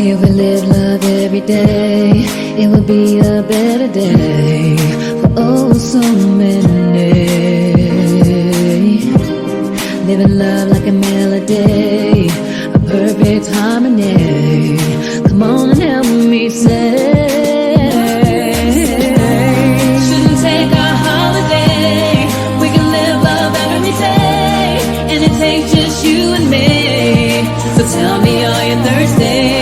If we live love every day, it would be a better day for oh so many. Living love like a melody, a perfect harmony. Come on and help me say. Shouldn't take a holiday. We can live love every day, and it takes just you and me. So tell me, are you thirsty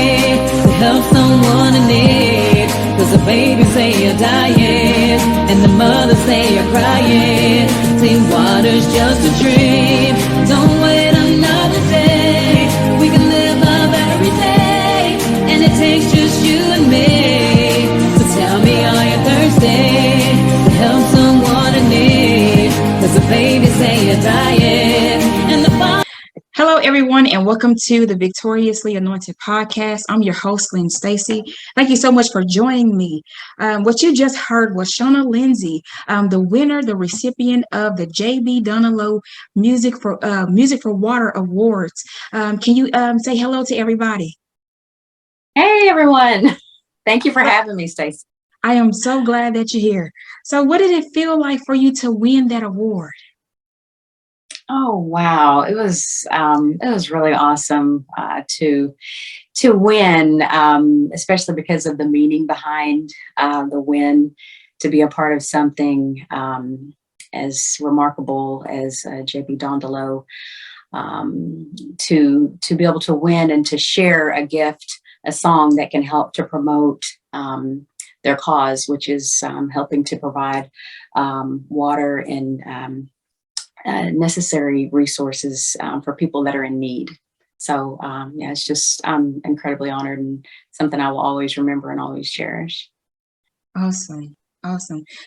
to help someone in need? Cause the babies say you're dying, and the mothers say you're crying. Clean water's just a dream. Don't wait another day. We can live love every day, and it takes just you and me. So tell me, are you thirsty to help someone in need? Cause the babies say you're dying, and the Hello, everyone, and welcome to the Victoriously Anointed podcast. I'm your host, Lynn-Stacy. Thank you so much for joining me. What you just heard was Shawna Linzy, the winner, the recipient of the J.B. Donalow Music for Water Awards. Can you say hello to everybody? Hey, everyone. Thank you for having me, Stacey. I am so glad that you're here. So what did it feel like for you to win that award? Oh, wow. It was really awesome to win, especially because of the meaning behind the win, to be a part of something as remarkable as J.B. Donalow, to be able to win and to share a gift, a song that can help to promote their cause, which is helping to provide water and necessary resources for people that are in need. So yeah, it's just, I'm incredibly honored and something I will always remember and always cherish. Awesome.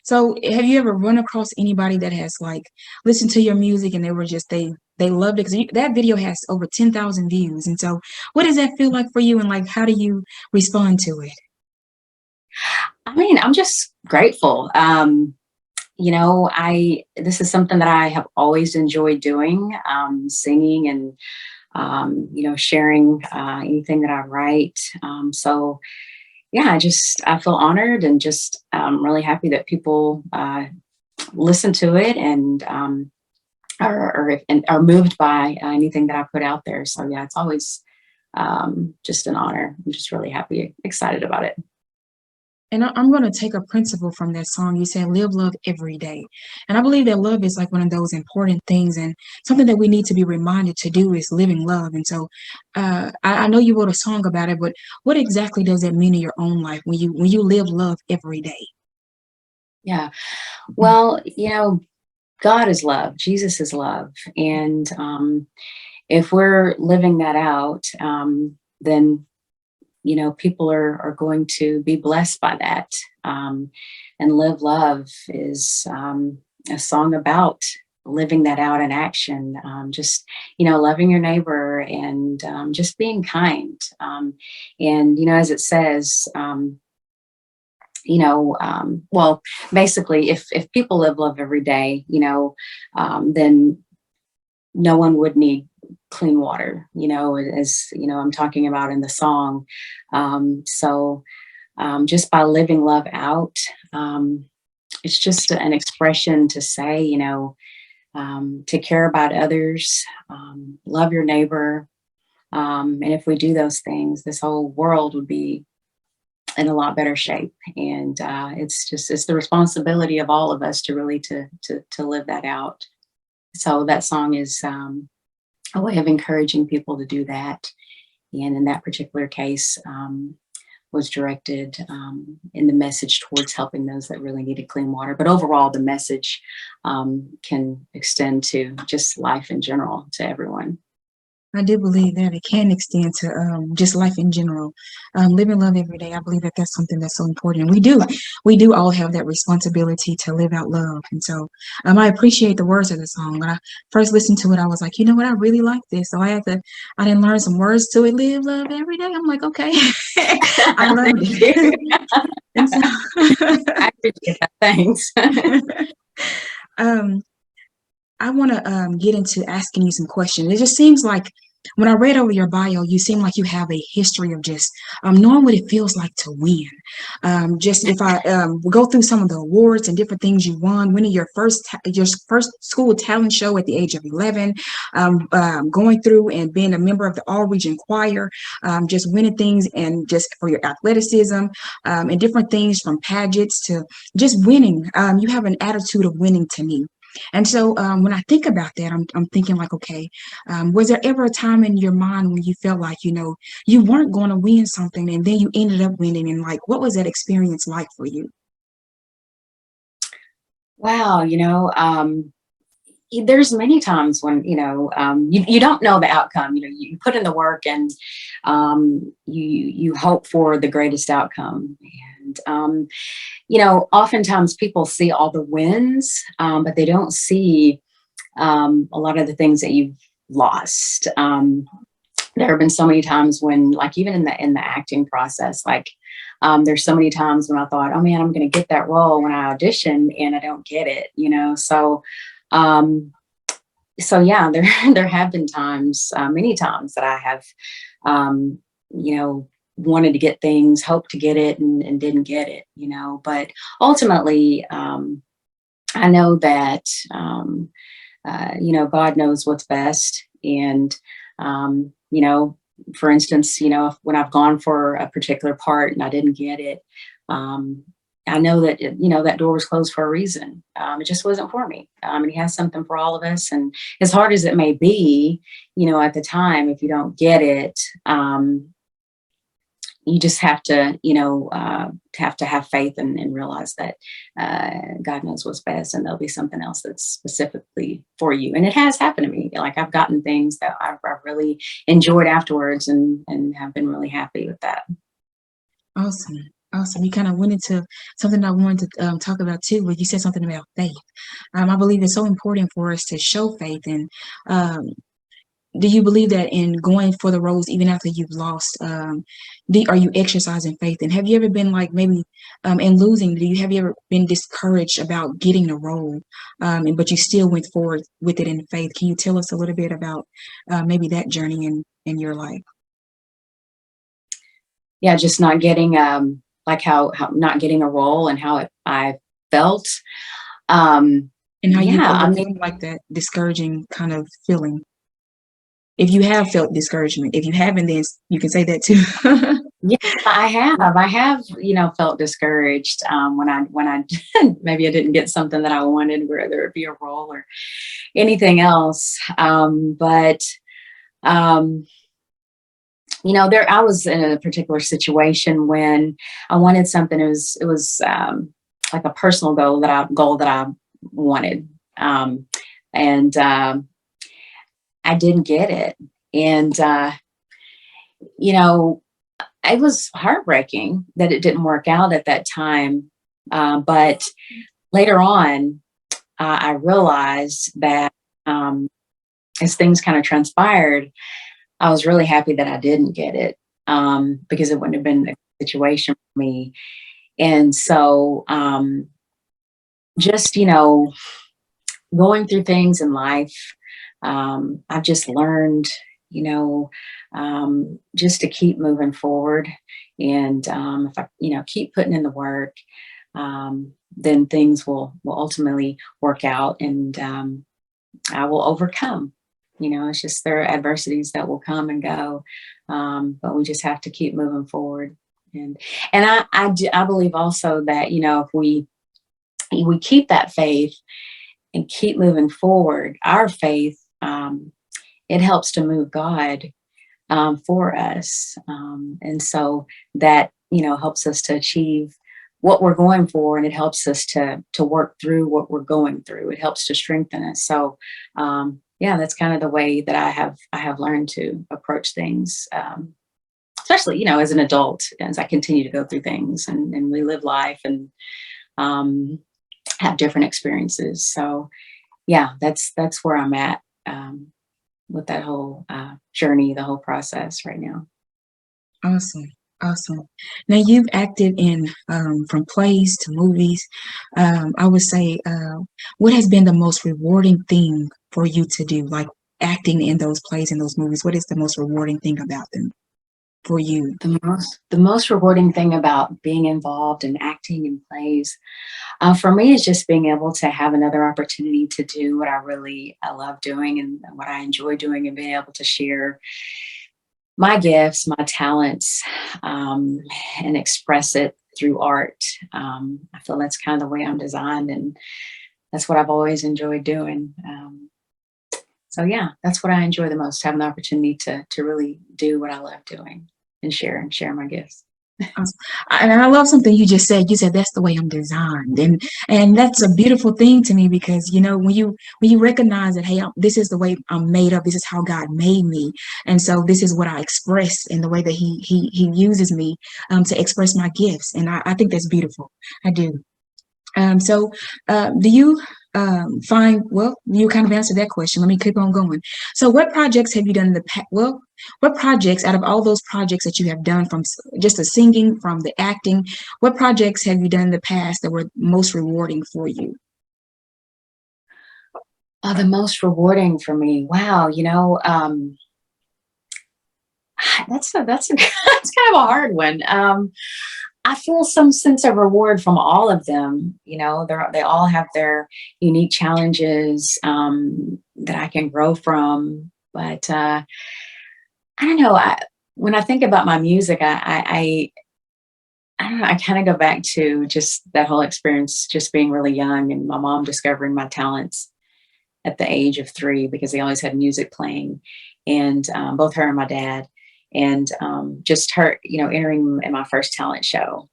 So have you ever run across anybody that has like listened to your music and they were just, they loved it? Because that video has over 10,000 views. And so what does that feel like for you? And like, how do you respond to it? I mean, I'm just grateful. This is something that I have always enjoyed doing, singing and, sharing anything that I write. So yeah, I feel honored and just really happy that people listen to it and are moved by anything that I put out there. So yeah, it's always just an honor. I'm just really happy, excited about it. And I'm going to take a principle from that song. You said, live love every day. And I believe that love is like one of those important things, and something that we need to be reminded to do is living love. And so I know you wrote a song about it, but what exactly does that mean in your own life when you live love every day? Yeah. Well, God is love. Jesus is love. And if we're living that out, then people are going to be blessed by that. And Live Love is a song about living that out in action. Just, loving your neighbor and just being kind. And, as it says, well, basically, if people live love every day, then no one would need clean water, as I'm talking about in the song. So just by living love out, it's just an expression to say, to care about others, love your neighbor. And if we do those things, this whole world would be in a lot better shape. And it's the responsibility of all of us to really to live that out. So that song is a way of encouraging people to do that. And in that particular case, was directed in the message towards helping those that really needed clean water. But overall, the message can extend to just life in general, to everyone. I do believe that it can extend to just life in general. Living love every day. I believe that that's something that's so important. We do all have that responsibility to live out love. And so I appreciate the words of the song. When I first listened to it, I was like, you know what? I really like this. So I didn't learn some words to it. Live love every day. I'm like, okay. I loved it. And so, I appreciate that. Thanks. I want to get into asking you some questions. It just seems like when I read over your bio, you seem like you have a history of just knowing what it feels like to win. Just if I go through some of the awards and different things you won, winning your first school talent show at the age of 11, going through and being a member of the All Region Choir, just winning things and just for your athleticism and different things from pageants to just winning. You have an attitude of winning to me. And so when I think about that, I'm thinking like, okay, was there ever a time in your mind when you felt like, you weren't going to win something and then you ended up winning? And like, what was that experience like for you? Wow, there's many times when you don't know the outcome. You put in the work, and you hope for the greatest outcome. And oftentimes people see all the wins, but they don't see a lot of the things that you've lost. There have been so many times when, like, even in the acting process, like, there's so many times when I thought, oh man, I'm going to get that role when I audition, and I don't get it. Um, so yeah, there have been times, many times, that I have, um, wanted to get things, hoped to get it, and didn't get it. But ultimately, I know that God knows what's best, and for instance, when I've gone for a particular part and I didn't get it, um, I know that that door was closed for a reason. It just wasn't for me. And He has something for all of us. And as hard as it may be, at the time, if you don't get it, you just have to, have faith and realize that God knows what's best, and there'll be something else that's specifically for you. And it has happened to me. Like, I've gotten things that I've really enjoyed afterwards, and have been really happy with that. Awesome. Awesome. You kind of went into something I wanted to talk about too, where you said something about faith. I believe it's so important for us to show faith. And um, do you believe that in going for the roles, even after you've lost, are you exercising faith? And have you ever been like maybe in losing? Have you ever been discouraged about getting a role, but you still went forward with it in faith? Can you tell us a little bit about maybe that journey in your life? Yeah, just not getting like how not getting a role, and how I felt. And how you Yeah, I mean, overcame like that discouraging kind of feeling. If you have felt discouragement, if you haven't, then you can say that too. yeah, I have felt discouraged when I maybe I didn't get something that I wanted, whether it be a role or anything else. But um, there I was in a particular situation when I wanted something. It was like a personal goal that I wanted, and I didn't get it, and you know it was heartbreaking that it didn't work out at that time. But later on, I realized that as things kind of transpired, I was really happy that I didn't get it, because it wouldn't have been a situation for me. And so, just, going through things in life, I've just learned, you know, just to keep moving forward. And if I, keep putting in the work, then things will ultimately work out, and I will overcome. It's just there are adversities that will come and go, but we just have to keep moving forward. And I believe also that if we keep that faith and keep moving forward, our faith, it helps to move God for us, and so that helps us to achieve what we're going for, and it helps us to work through what we're going through. It helps to strengthen us. So yeah, that's kind of the way that I have learned to approach things, especially as an adult, as I continue to go through things, and we live life, and um, have different experiences. So yeah, that's where I'm at, with that whole journey, the whole process right now. Awesome. Awesome. Now you've acted in from plays to movies. I would say, what has been the most rewarding thing for you to do? Like acting in those plays and those movies? What is the most rewarding thing about them for you? The most rewarding thing about being involved in acting in plays, for me, is just being able to have another opportunity to do what I love doing and what I enjoy doing, and being able to share my gifts, my talents, and express it through art. I feel that's kind of the way I'm designed, and that's what I've always enjoyed doing. So yeah, that's what I enjoy the most, having the opportunity to really do what I love doing and share my gifts. Awesome. And I love something you just said. You said that's the way I'm designed, and that's a beautiful thing to me, because when you recognize that, hey, this is the way I'm made up. This is how God made me, and so this is what I express in the way that He uses me to express my gifts, and I think that's beautiful. I do. Do you find, well, you kind of answered that question. Let me keep on going. So what projects have you done in the past? Well, what projects, out of all those projects that you have done, from just the singing, from the acting, what projects have you done in the past that were most rewarding for you? The most rewarding for me, wow, that's that's kind of a hard one. I feel some sense of reward from all of them. They all have their unique challenges, that I can grow from. But I don't know. When I think about my music, I don't know. I kind of go back to just that whole experience, just being really young, and my mom discovering my talents at the age of 3, because they always had music playing, and both her and my dad, and just her, entering in my first talent show.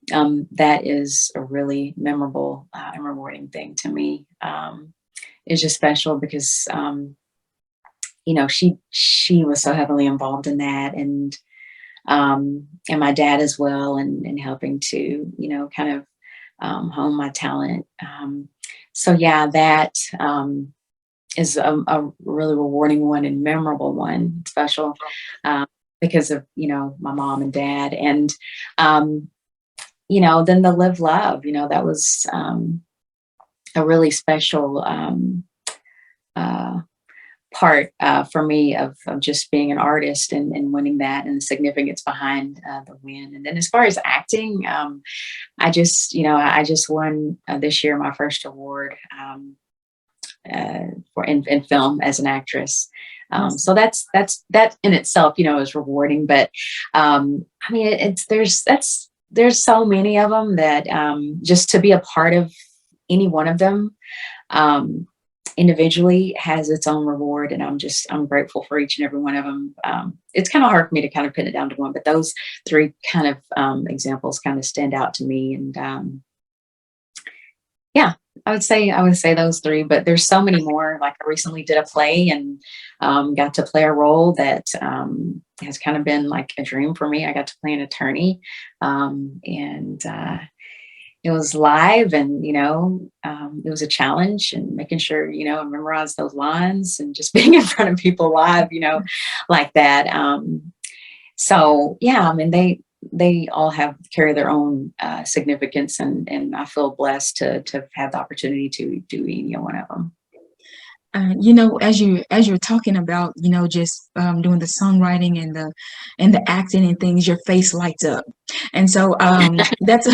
That is a really memorable and rewarding thing to me. It's just special because she was so heavily involved in that, and my dad as well, and helping to kind of hone my talent. So yeah, that is a really rewarding one and memorable one, special, because of my mom and dad, and then the Live Love, that was a really special uh, part for me of just being an artist, and winning that, and the significance behind the win. And then as far as acting, I just won this year my first award for in film as an actress. So that's that in itself, is rewarding. But I mean, there's so many of them that just to be a part of any one of them individually has its own reward, and I'm grateful for each and every one of them. It's kind of hard for me to kind of pin it down to one, but those 3 kind of examples kind of stand out to me, and yeah, I would say those 3, but there's so many more. Like, I recently did a play, and got to play a role that has kind of been like a dream for me. I got to play an attorney, and it was live, and it was a challenge, and making sure I memorize those lines, and just being in front of people live, like that. So yeah, I mean, they all carry their own significance, and I feel blessed to have the opportunity to do any one of them. As you're talking about, just doing the songwriting and the acting and things, your face lights up, and so that's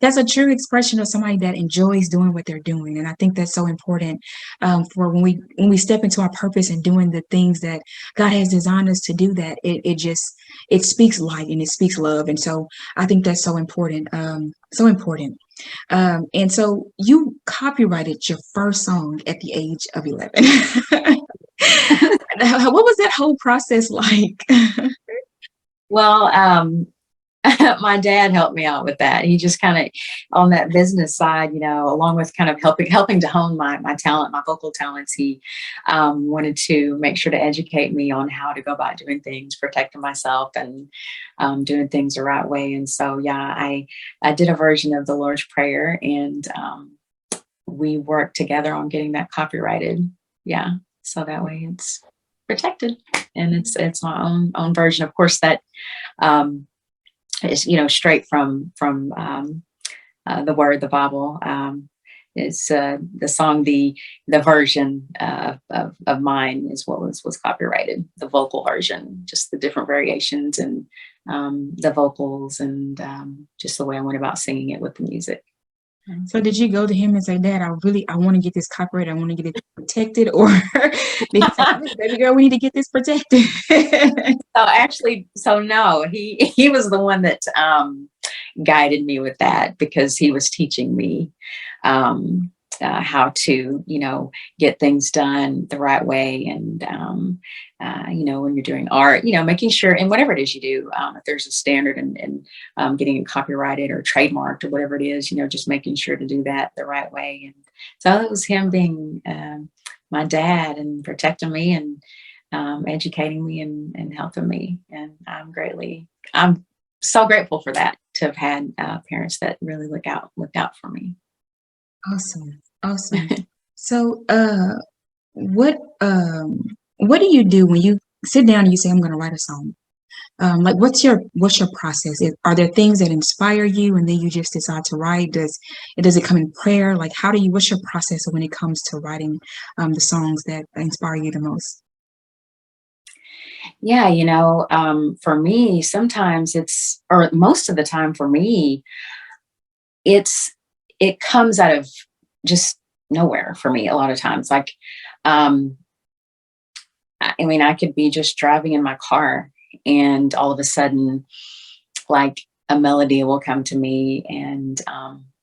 that's a true expression of somebody that enjoys doing what they're doing, and I think that's so important for when we step into our purpose and doing the things that God has designed us to do. That it speaks light and it speaks love, and so I think that's so important, so important. And so you copyrighted your first song at the age of 11. What was that whole process like? Well, my dad helped me out with that. He just kind of, on that business side, along with kind of helping to hone my talent, my vocal talents. He wanted to make sure to educate me on how to go about doing things, protecting myself, and doing things the right way. And so, yeah, I did a version of the Lord's Prayer, and we worked together on getting that copyrighted. Yeah, so that way it's protected, and it's my own version. Of course, that is straight from the Word, the Bible. it's the song, the version of mine is what was copyrighted, the vocal version, just the different variations and the vocals and just the way I went about singing it with the music. So did you go to him and say, Dad, I want to get this copyright, I want to get it protected? Or did he say, baby girl, we need to get this protected? So no, he was the one that guided me with that, because he was teaching me how to, get things done the right way. And, when you're doing art, making sure, and whatever it is you do, if there's a standard and getting it copyrighted or trademarked or whatever it is, just making sure to do that the right way. And so it was him being my dad and protecting me and educating me and helping me. And I'm so grateful for that, to have had parents that really looked out for me. Awesome. So, what do you do when you sit down and you say, I'm going to write a song? Like, what's your process? Are there things that inspire you and then you just decide to write? Does it come in prayer? Like, what's your process when it comes to writing the songs that inspire you the most? Yeah, for me, sometimes or most of the time for me, it comes out of just nowhere for me a lot of times. Like, I could be just driving in my car and all of a sudden, like, a melody will come to me, and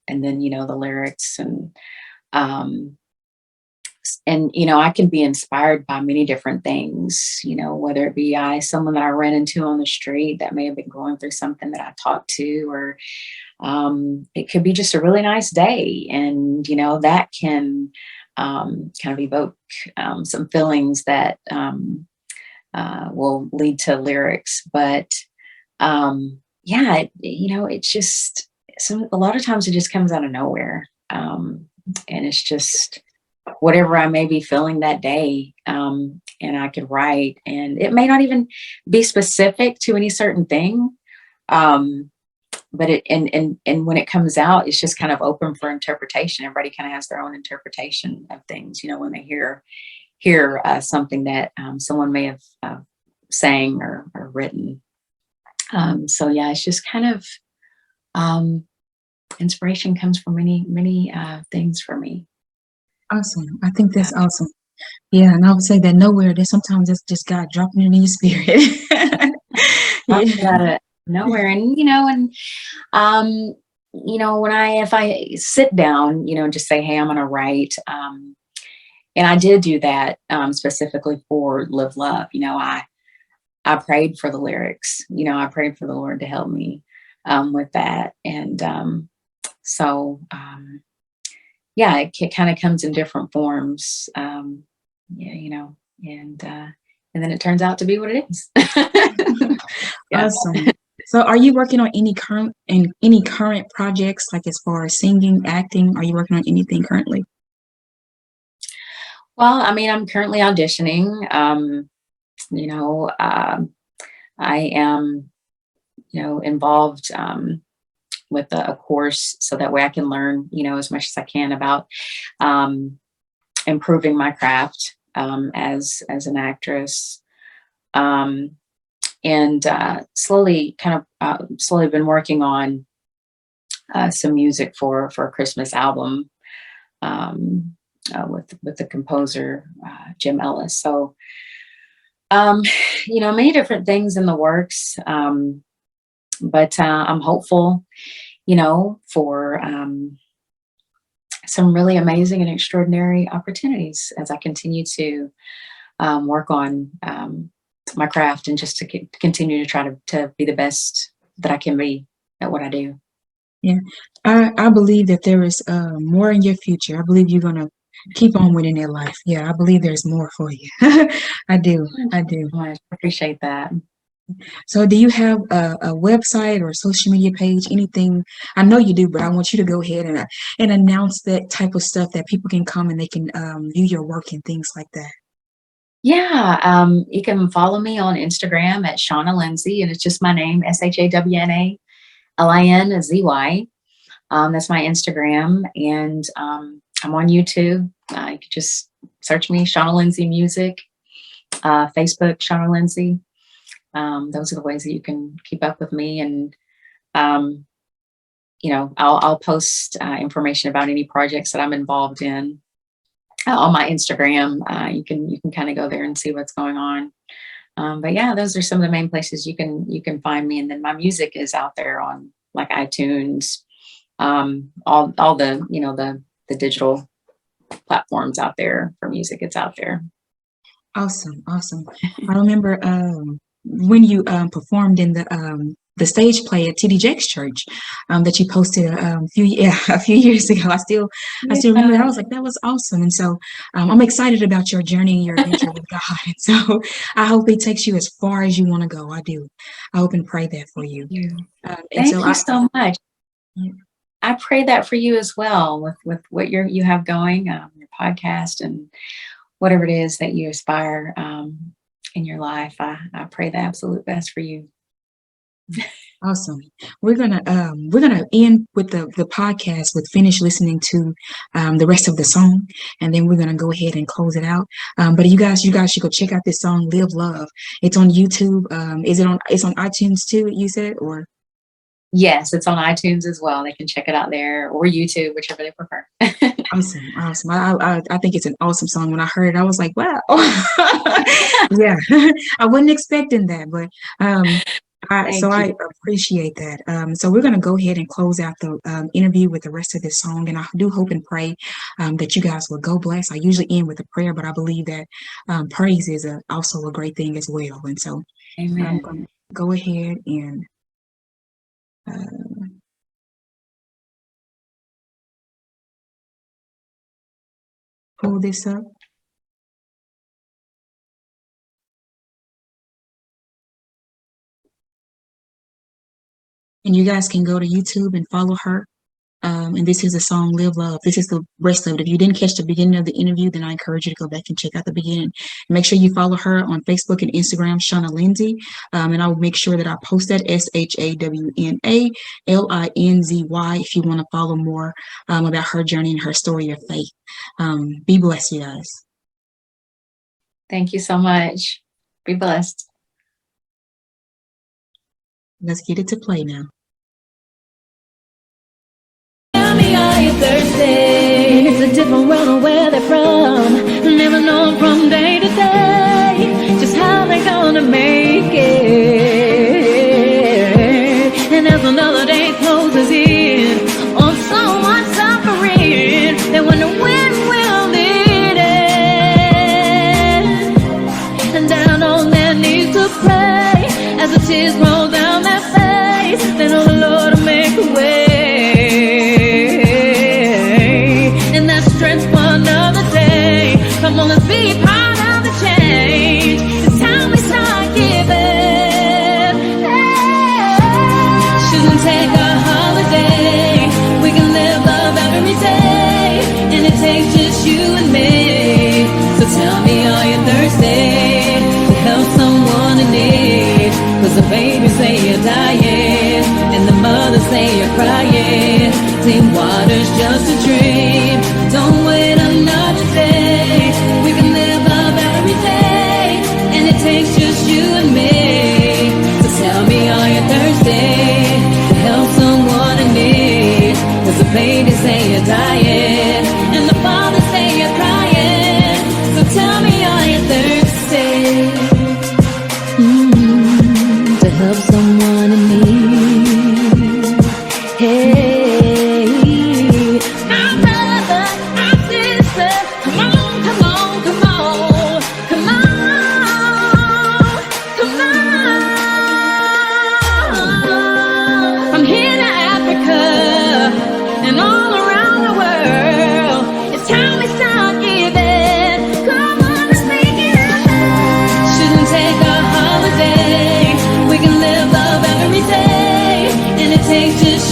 then, the lyrics and I can be inspired by many different things, whether it be someone that I ran into on the street that may have been going through something that I talked to, or it could be just a really nice day, and that can kind of evoke some feelings that will lead to lyrics. But yeah, it's just a lot of times it just comes out of nowhere, and it's just whatever I may be feeling that day, and I could write, and it may not even be specific to any certain thing, but and when it comes out, it's just kind of open for interpretation. Everybody kind of has their own interpretation of things, when they hear something that someone may have sang or written. So yeah, it's just kind of inspiration comes from many things for me. Awesome. I think that's awesome. Yeah, and I would say that nowhere, that sometimes it's just God dropping it in your spirit. Out of nowhere, and if I sit down, just say, hey, I'm going to write. And I did do that specifically for Live Love. I prayed for the lyrics. I prayed for the Lord to help me with that, and so. Yeah, it kind of comes in different forms, and then it turns out to be what it is. Yeah. Awesome. So, are you working on any current projects, like as far as singing, acting? Are you working on anything currently? Well, I'm currently auditioning. I am, involved with a course, so that way I can learn, as much as I can about improving my craft as an actress, and slowly been working on some music for a Christmas album with the composer Jim Ellis. So many different things in the works, but I'm hopeful, for some really amazing and extraordinary opportunities as I continue to work on my craft, and just to continue to try to be the best that I can be at what I do. Yeah, I believe that there is more in your future. I believe you're gonna keep on winning in life. Yeah, I believe there's more for you. I do. I appreciate that. So, do you have a website or a social media page? Anything? I know you do, but I want you to go ahead and announce that type of stuff, that people can come and they can view your work and things like that. Yeah, you can follow me on Instagram at Shawna Linzy, and it's just my name, SHAWNA LINZY. That's my Instagram. And I'm on YouTube. You can just search me, Shawna Linzy Music, Facebook, Shawna Linzy. Those are the ways that you can keep up with me. And, I'll post information about any projects that I'm involved in on my Instagram. You can kind of go there and see what's going on. But yeah, those are some of the main places you can find me. And then my music is out there on like iTunes, all the digital platforms out there for music. It's out there. Awesome. I remember when you performed in the stage play at TD Jakes Church that you posted a few years ago. I still remember that. I was like, that was awesome. And so I'm excited about your journey and your adventure with God. And so I hope He takes you as far as you want to go. I do. I hope and pray that for you. Thank you so much. I pray that for you as well with what you have going, your podcast and whatever it is that you aspire in your life. I pray the absolute best for you. Awesome. We're gonna end with the podcast with finish listening to the rest of the song, and then we're gonna go ahead and close it out. But you guys should go check out this song, "Live Love." It's on YouTube. It's on iTunes too, you said, or? Yes, it's on iTunes as well. They can check it out there, or YouTube, whichever they prefer. Awesome. I think it's an awesome song. When I heard it, I was like, wow. Yeah, I wasn't expecting that, but I appreciate that. So we're going to go ahead and close out the interview with the rest of this song. And I do hope and pray that you guys will go bless. I usually end with a prayer, but I believe that praise is also a great thing as well. And so Amen. I'm going to go ahead and pull this up. And you guys can go to YouTube and follow her. And this is the song, "Live Love." This is the rest of it. If you didn't catch the beginning of the interview, then I encourage you to go back and check out the beginning. Make sure you follow her on Facebook and Instagram, Shawna Linzy. And I'll make sure that I post that, SHAWNALINZY, if you want to follow more about her journey and her story of faith. Be blessed, you guys. Thank you so much. Be blessed. Let's get it to play now. Tell me, are you thirsty? It's a different world where they're from. Never know from day to day just how they're gonna make it. And as another day closes in, on someone suffering, they wonder when will it end. And down on their knees to pray, as the tears roll down their face, they know the Lord will make a way. Come on, let's be part of the change. It's time we start giving. Shouldn't take a holiday. We can live love every day, and it takes just you and me. So tell me, are you thirsty to help someone in need? 'Cause the babies say you're dying, and the mothers say you're crying. Clean water's just a dream. Don't wait another day. We can live love every day, and it takes just you and me. So tell me, are you thirsty to help someone in need? 'Cause the babies say you're dying, and the fathers say you're crying. So tell me, are you thirsty to help someone in need? Hey.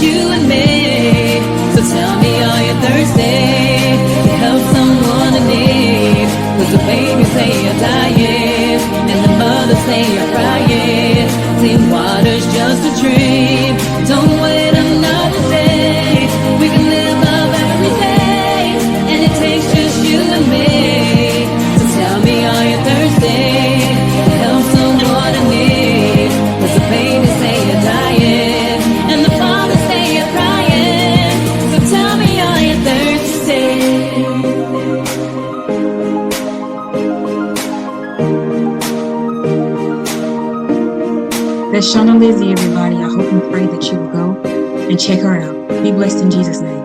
You and me. So tell me, are you thirsty to help someone in need? 'Cause the babies say you're dying, and the mothers say you're crying. Clean water's just a dream. Don't wait another day. That's Shawna Linzy, everybody. I hope and pray that you will go and check her out. Be blessed in Jesus' name.